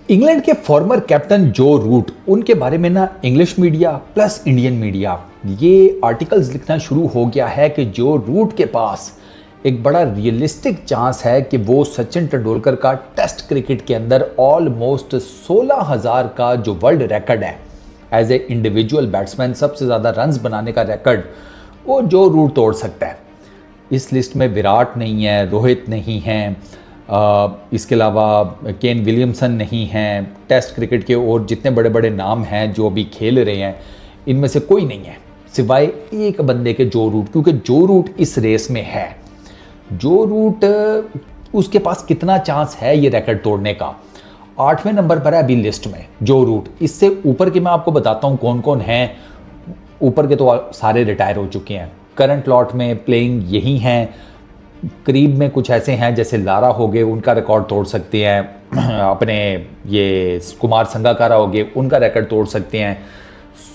England के former captain जो root, उनके बारे में ना English media plus Indian media ये आर्टिकल्स लिखना शुरू हो गया है कि जो रूट के पास एक बड़ा रियलिस्टिक चांस है कि वो सचिन तेंदुलकर का टेस्ट क्रिकेट के अंदर ऑलमोस्ट 16,000 का जो वर्ल्ड रिकॉर्ड है एज ए इंडिविजुअल बैट्समैन, सबसे ज़्यादा रन्स बनाने का रिकॉर्ड, वो जो रूट तोड़ सकता है। इस लिस्ट में विराट नहीं है, रोहित नहीं है, इसके अलावा केन विलियमसन नहीं हैं, टेस्ट क्रिकेट के और जितने बड़े बड़े नाम हैं जो अभी खेल रहे हैं इनमें से कोई नहीं है सिवाय एक बंदे के, जो रूट। क्योंकि जो रूट इस रेस में है, जो रूट उसके पास कितना चांस है ये रिकॉर्ड तोड़ने का। 8वें नंबर पर है अभी लिस्ट में जो रूट। इससे ऊपर की मैं आपको बताता हूँ कौन कौन हैं। ऊपर के तो सारे रिटायर हो चुके हैं, करंट लॉट में प्लेइंग यही हैं। करीब में कुछ ऐसे हैं जैसे लारा हो गए, उनका रिकॉर्ड तोड़ सकते हैं। अपने ये कुमार संगाकारा हो गए, उनका रिकॉर्ड तोड़ सकते हैं।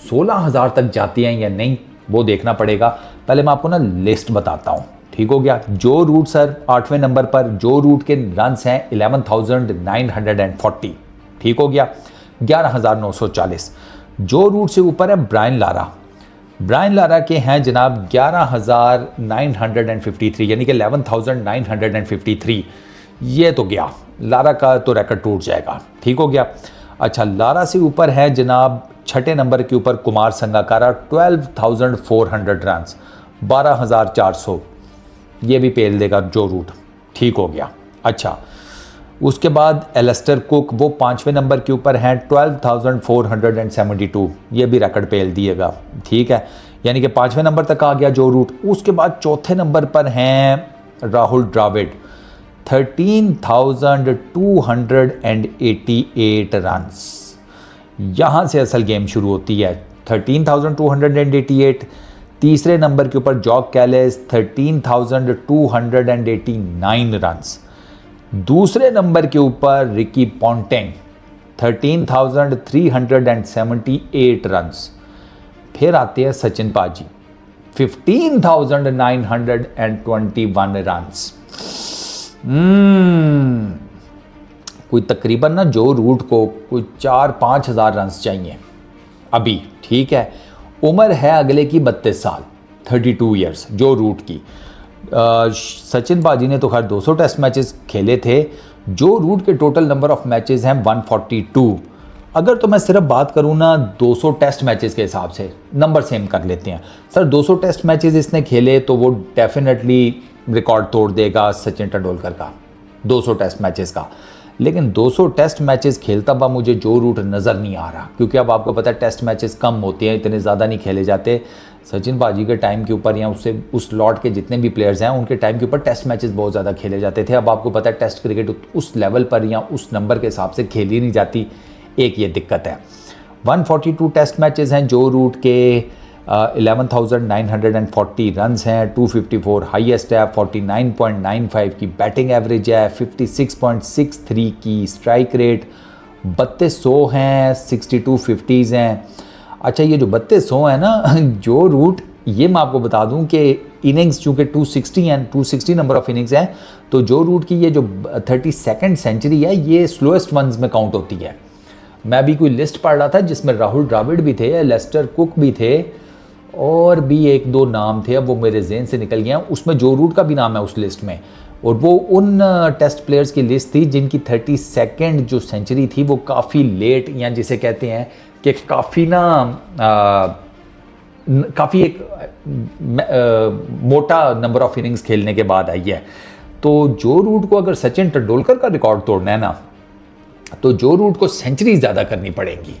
16,000 तक जाती हैं या नहीं वो देखना पड़ेगा। पहले मैं आपको ना लिस्ट बताता हूँ, ठीक हो गया। जो रूट सर 8वें नंबर पर, जो रूट के रन्स हैं 11,940, ठीक हो गया, 11,940। जो रूट से ऊपर है ब्रायन लारा। ब्रायन लारा के हैं जनाब 11,953, यानी कि 11,953। ये तो गया, लारा का तो रिकॉर्ड टूट जाएगा, ठीक हो गया। अच्छा, लारा से ऊपर है जनाब 6ठे नंबर के ऊपर कुमार संगाकारा, 12,400 रन्स, 12,400। ये भी पेल देगा जो रूट, ठीक हो गया। अच्छा, उसके बाद एलिस्टर कुक, वो 5वें नंबर के ऊपर हैं, 12,472। ये भी रिकॉर्ड पेल दिएगा, ठीक है, यानी कि 5वें नंबर तक आ गया जो रूट। उसके बाद चौथे नंबर पर हैं राहुल द्रविड़, 13,288 रन्स। यहाँ से असल गेम शुरू होती है, 13,288। तीसरे नंबर के ऊपर जॉक कैलिस, 13,289 रन्स। दूसरे नंबर के ऊपर रिकी पॉन्टिंग, 13,378 रन्स। फिर आते हैं सचिन पाजी, 15,921 रन्स। कोई तकरीबन ना जो रूट को कोई 4-5 हज़ार रन्स चाहिए अभी, ठीक है। उम्र है अगले की 32 साल, 32 ईयर्स जो रूट की। सचिन पाजी ने तो खैर 200 टेस्ट मैचेस खेले थे। जो रूट के टोटल नंबर ऑफ मैचेस हैं 142। अगर तो मैं सिर्फ बात करूं ना 200 टेस्ट मैचेस के हिसाब से, नंबर सेम कर लेते हैं सर, 200 टेस्ट मैचेस इसने खेले तो वो डेफिनेटली रिकॉर्ड तोड़ देगा सचिन तेंदुलकर का, 200 टेस्ट मैचेस का। लेकिन 200 टेस्ट मैचेस खेलता हुआ मुझे जो रूट नज़र नहीं आ रहा, क्योंकि अब आपको पता है टेस्ट मैचेस कम होते हैं, इतने ज़्यादा नहीं खेले जाते। सचिन पाजी के टाइम के ऊपर या उससे उस लॉट के जितने भी प्लेयर्स हैं उनके टाइम के ऊपर टेस्ट मैचेस बहुत ज़्यादा खेले जाते थे। अब आपको पता है टेस्ट क्रिकेट उस लेवल पर या उस नंबर के हिसाब से खेली नहीं जाती, एक ये दिक्कत है। 142 टेस्ट मैचेस हैं जो रूट के, 11,940 रन्स हैं, 254 हाईएस्ट है, 49.95 की बैटिंग एवरेज है, 56.63 की स्ट्राइक रेट, 3200 हैं, 62 50s हैं। अच्छा, ये जो 3200 है ना जो रूट, ये मैं आपको बता दूं कि इनिंग्स चूँकि 260 हैं, 260 नंबर ऑफ इनिंग्स हैं, तो जो रूट की ये जो 32nd सेंचुरी है ये स्लोएस्ट वंस में काउंट होती है। मैं अभी कोई लिस्ट पढ़ रहा था जिसमें राहुल द्रविड़ भी थे, एलिस्टर कुक भी थे और भी एक दो नाम थे, अब वो मेरे ज़हन से निकल गया। उसमें जो रूट का भी नाम है उस लिस्ट में, और वो उन टेस्ट प्लेयर्स की लिस्ट थी जिनकी 32nd जो सेंचुरी थी वो काफ़ी लेट, या जिसे कहते हैं कि काफ़ी ना काफ़ी एक मोटा नंबर ऑफ इनिंग्स खेलने के बाद आई है। तो जो रूट को अगर सचिन तेंदुलकर का रिकॉर्ड तोड़ना है ना, तो जो रूट को सेंचुरी ज़्यादा करनी पड़ेंगी,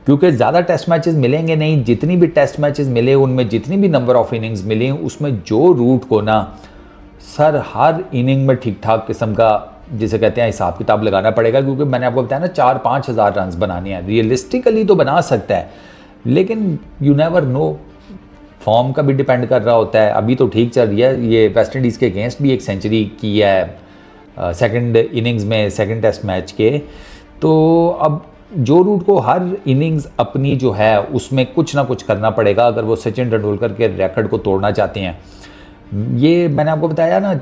क्योंकि ज़्यादा टेस्ट मैचेस मिलेंगे नहीं। जितनी भी टेस्ट मैचेस मिले उनमें जितनी भी नंबर ऑफ इनिंग्स मिली उसमें जो रूट को ना सर हर इनिंग में ठीक ठाक किस्म का, जिसे कहते हैं, हिसाब किताब लगाना पड़ेगा। क्योंकि मैंने आपको बताया ना 4-5 हज़ार रन बनाने हैं। रियलिस्टिकली तो बना सकता है, लेकिन यू नेवर नो, फॉर्म का भी डिपेंड कर रहा होता है। अभी तो ठीक चल रही है, ये वेस्ट इंडीज़ के अगेंस्ट भी एक सेंचुरी की है सेकंड इनिंग्स में, सेकंड टेस्ट मैच के। तो अब जो रूट को हर इनिंग्स अपनी जो है उसमें कुछ ना कुछ करना पड़ेगा अगर वो सचिन तेंदुलकर के रिकॉर्ड को तोड़ना चाहते हैं। ये मैंने आपको बताया ना,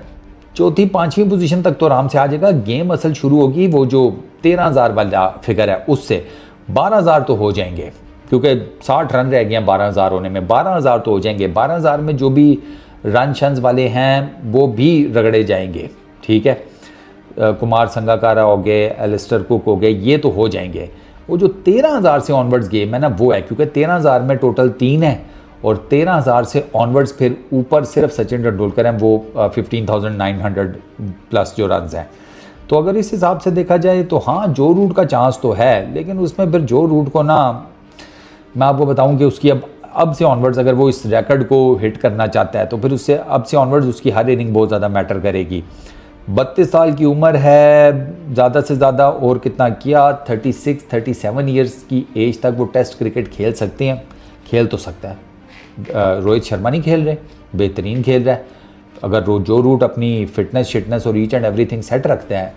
चौथी 5वीं पोजीशन तक तो आराम से आ जाएगा। गेम असल शुरू होगी वो जो 13,000 वाला फिगर है उससे 12,000 तो हो जाएंगे, क्योंकि 60 रन रह गए हैं 12,000 होने में, 12,000 तो हो जाएंगे। 12,000 में जो भी रन शंस वाले हैं वो भी रगड़े जाएंगे, ठीक है। कुमार संगाकारा हो गए, एलिस्टर कुक हो गए, ये तो हो जाएंगे। वो जो 13,000 से ऑनवर्ड्स गेम है ना वो है, क्योंकि 13,000 में टोटल 3 है और 13,000 से ऑनवर्ड्स फिर ऊपर सिर्फ सचिन तेंदुलकर हैं, वो 15,900 प्लस जो रन हैं। तो अगर इस हिसाब से देखा जाए तो हाँ, जो रूट का चांस तो है, लेकिन उसमें फिर जो रूट को ना मैं आपको बताऊं कि उसकी अब से ऑनवर्ड्स अगर वो इस रिकॉर्ड को हिट करना चाहता है तो फिर उससे अब से ऑनवर्ड्स उसकी हर इनिंग बहुत ज़्यादा मैटर करेगी। 32 साल की उम्र है, ज़्यादा से ज़्यादा और कितना किया 36-37 ईयर्स की एज तक वो टेस्ट क्रिकेट खेल सकते हैं, खेल तो सकता है। रोहित शर्मा नहीं खेल रहे, बेहतरीन खेल रहा है। अगर जो रूट अपनी फिटनेस और ईच एंड एवरीथिंग सेट रखते हैं,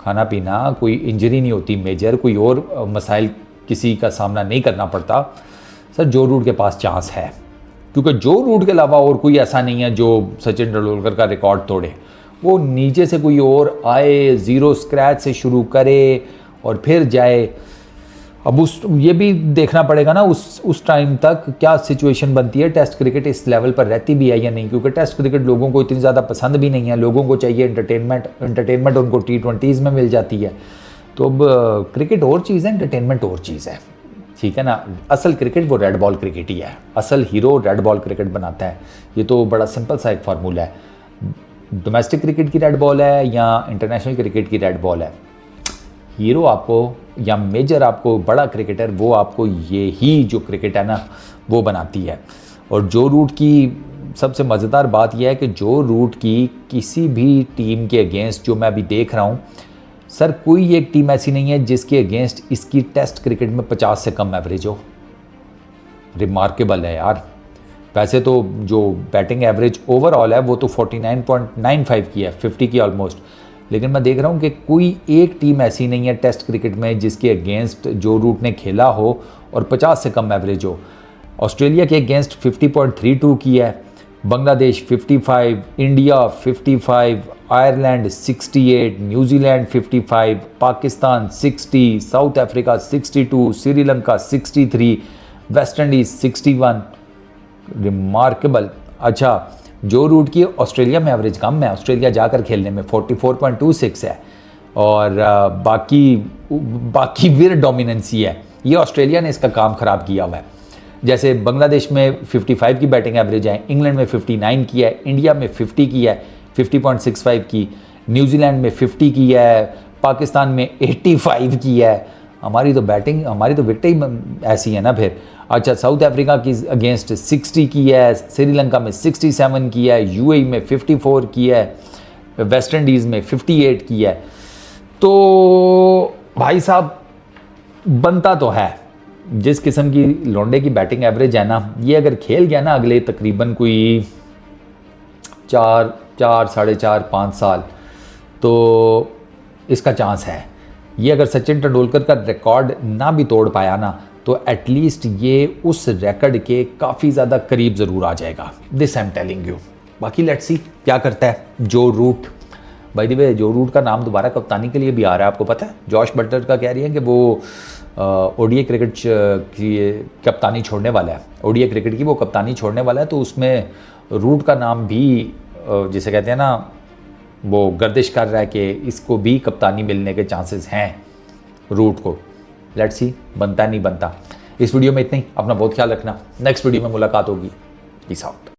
खाना पीना, कोई इंजरी नहीं होती मेजर, कोई और मसाइल किसी का सामना नहीं करना पड़ता, सर जो रूट के पास चांस है। क्योंकि जो रूट के अलावा और कोई ऐसा नहीं है जो सचिन तेंदुलकर का रिकॉर्ड तोड़े। वो नीचे से कोई और आए, ज़ीरो स्क्रैच से शुरू करे और फिर जाए। अब ये भी देखना पड़ेगा ना उस टाइम तक क्या सिचुएशन बनती है, टेस्ट क्रिकेट इस लेवल पर रहती भी है या नहीं, क्योंकि टेस्ट क्रिकेट लोगों को इतनी ज़्यादा पसंद भी नहीं है। लोगों को चाहिए एंटरटेनमेंट उनको T20s में मिल जाती है। तो अब क्रिकेट और चीज़ है, एंटरटेनमेंट और चीज़ है, ठीक है ना। असल क्रिकेट वो रेड बॉल क्रिकेट ही है, असल हीरो रेड बॉल क्रिकेट बनाता है। ये तो बड़ा सिंपल सा एक फार्मूला है। डोमेस्टिक क्रिकेट की रेड बॉल है या इंटरनेशनल क्रिकेट की रेड बॉल है, हीरो आपको या मेजर आपको, बड़ा क्रिकेटर वो आपको ये ही जो क्रिकेट है ना वो बनाती है। और जो रूट की सबसे मज़ेदार बात यह है कि जो रूट की किसी भी टीम के अगेंस्ट जो मैं अभी देख रहा हूँ, सर कोई एक टीम ऐसी नहीं है जिसके अगेंस्ट इसकी टेस्ट क्रिकेट में 50 से कम एवरेज हो। रिमार्केबल है यार। वैसे तो जो बैटिंग एवरेज ओवरऑल है वो तो 49.95 की है, 50 की ऑलमोस्ट, लेकिन मैं देख रहा हूँ कि कोई एक टीम ऐसी नहीं है टेस्ट क्रिकेट में जिसके अगेंस्ट जो रूट ने खेला हो और 50 से कम एवरेज हो। ऑस्ट्रेलिया के अगेंस्ट 50.32 की है, Bangladesh 55, India 55, Ireland 68, New Zealand 55, Pakistan 60, south Africa 62, Sri Lanka 63, West Indies 61। Remarkable. अच्छा, जो रूट की ऑस्ट्रेलिया में एवरेज कम है, ऑस्ट्रेलिया जाकर खेलने में 44.26 है और बाकी फिर डोमिनेंसी है। ये ऑस्ट्रेलिया ने इसका काम ख़राब किया हुआ है। जैसे बांग्लादेश में 55 की बैटिंग एवरेज है, इंग्लैंड में 59 की है, इंडिया में 50 की है, 50.65 की, न्यूजीलैंड में 50 की है, पाकिस्तान में 85 की है। हमारी तो बैटिंग, हमारी तो विकेटें ही ऐसी है ना फिर। अच्छा, साउथ अफ्रीका की अगेंस्ट 60 की है, श्रीलंका में 67 की है, यूएई में 54 की है, वेस्ट इंडीज़ में 58 की है। तो भाई साहब बनता तो है, जिस किस्म की लौंडे की बैटिंग एवरेज है ना, ये अगर खेल गया ना अगले तकरीबन कोई 4, 4.5 साल, तो इसका चांस है। ये अगर सचिन तेंदुलकर का रिकॉर्ड ना भी तोड़ पाया ना, तो एटलीस्ट ये उस रिकॉर्ड के काफ़ी ज़्यादा करीब ज़रूर आ जाएगा। This I am telling you. बाकी लेट्स सी क्या करता है जो रूट। बाय द वे, जो रूट का नाम दोबारा कप्तानी के लिए भी आ रहा है, आपको पता है। जॉश बटलर का कह रही है कि वो ओडीआई क्रिकेट की कप्तानी छोड़ने वाला है, ओडीआई क्रिकेट की वो कप्तानी छोड़ने वाला है। तो उसमें रूट का नाम भी जिसे कहते हैं ना, वो गर्दिश कर रहा है कि इसको भी कप्तानी मिलने के चांसेस हैं रूट को। लेट्स सी बनता नहीं बनता। इस वीडियो में इतना ही। अपना बहुत ख्याल रखना। नेक्स्ट वीडियो में मुलाकात होगी। Peace out.